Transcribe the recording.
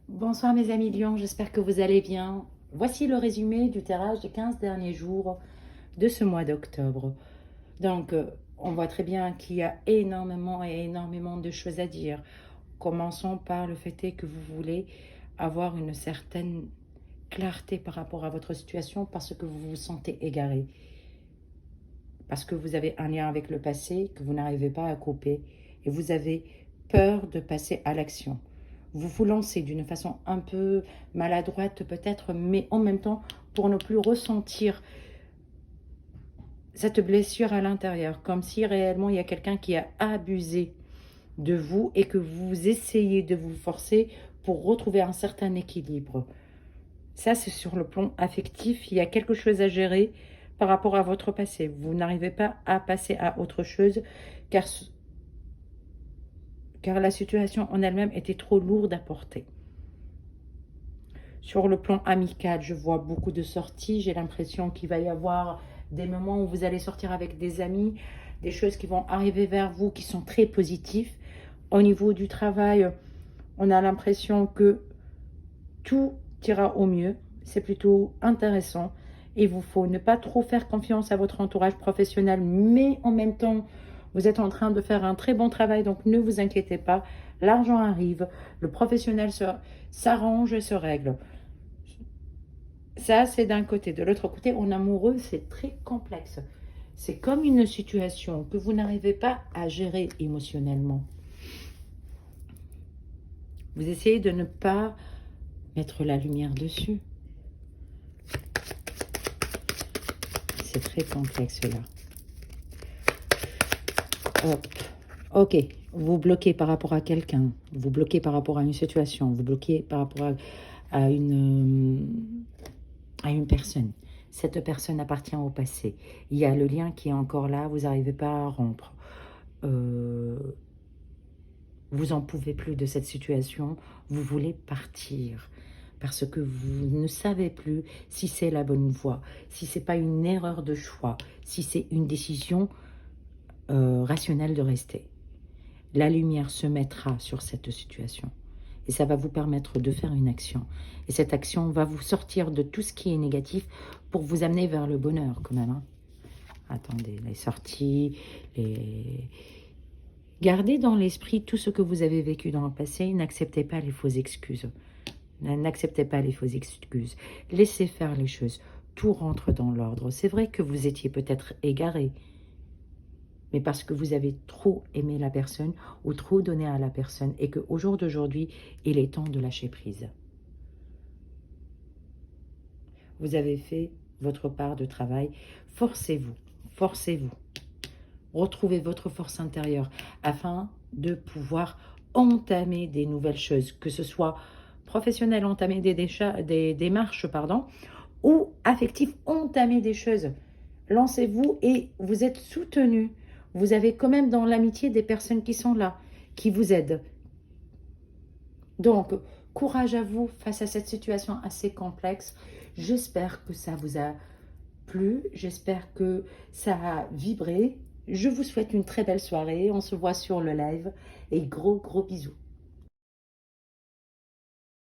Bonsoir mes amis Lions, j'espère que vous allez bien. Voici le résumé du tirage des 15 derniers jours de ce mois d'octobre. Donc, on voit très bien qu'il y a énormément et énormément de choses à dire. Commençons par le fait est que vous voulez avoir une certaine clarté par rapport à votre situation parce que vous vous sentez égaré. Parce que vous avez un lien avec le passé que vous n'arrivez pas à couper et vous avez peur de passer à l'action. Vous vous lancez d'une façon un peu maladroite peut-être, mais en même temps pour ne plus ressentir cette blessure à l'intérieur, comme si réellement il y a quelqu'un qui a abusé de vous et que vous essayez de vous forcer pour retrouver un certain équilibre. Ça, c'est sur le plan affectif. Il y a quelque chose à gérer par rapport à votre passé. Vous n'arrivez pas à passer à autre chose car la situation en elle-même était trop lourde à porter. Sur le plan amical, je vois beaucoup de sorties. J'ai l'impression qu'il va y avoir des moments où vous allez sortir avec des amis, des choses qui vont arriver vers vous qui sont très positives. Au niveau du travail, on a l'impression que tout ira au mieux. C'est plutôt intéressant. Il vous faut ne pas trop faire confiance à votre entourage professionnel, mais en même temps, vous êtes en train de faire un très bon travail, donc ne vous inquiétez pas. L'argent arrive, le professionnel s'arrange et se règle. Ça, c'est d'un côté. De l'autre côté, en amoureux, c'est très complexe. C'est comme une situation que vous n'arrivez pas à gérer émotionnellement. Vous essayez de ne pas mettre la lumière dessus. C'est très complexe là. Hop. Ok, vous bloquez par rapport à quelqu'un, vous bloquez par rapport à une situation, vous bloquez par rapport à une personne. Cette personne appartient au passé. Il y a le lien qui est encore là, vous n'arrivez pas à rompre. Vous en pouvez plus de cette situation, vous voulez partir parce que vous ne savez plus si c'est la bonne voie, si c'est pas une erreur de choix, si c'est une décision rationnelle de rester. La lumière se mettra sur cette situation et ça va vous permettre de faire une action. Et cette action va vous sortir de tout ce qui est négatif pour vous amener vers le bonheur quand même. Hein. Attendez, les sorties, Gardez dans l'esprit tout ce que vous avez vécu dans le passé. N'acceptez pas les fausses excuses. N'acceptez pas les fausses excuses. Laissez faire les choses. Tout rentre dans l'ordre. C'est vrai que vous étiez peut-être égaré, mais parce que vous avez trop aimé la personne ou trop donné à la personne et qu'au jour d'aujourd'hui, il est temps de lâcher prise. Vous avez fait votre part de travail. Forcez-vous. Forcez-vous. Retrouvez votre force intérieure afin de pouvoir entamer des nouvelles choses, que ce soit professionnel, entamer des démarches, ou affectif, entamer des choses. Lancez-vous et vous êtes soutenu. Vous avez quand même dans l'amitié des personnes qui sont là, qui vous aident. Donc, courage à vous face à cette situation assez complexe. J'espère que ça vous a plu. J'espère que ça a vibré. Je vous souhaite une très belle soirée. On se voit sur le live et gros bisous.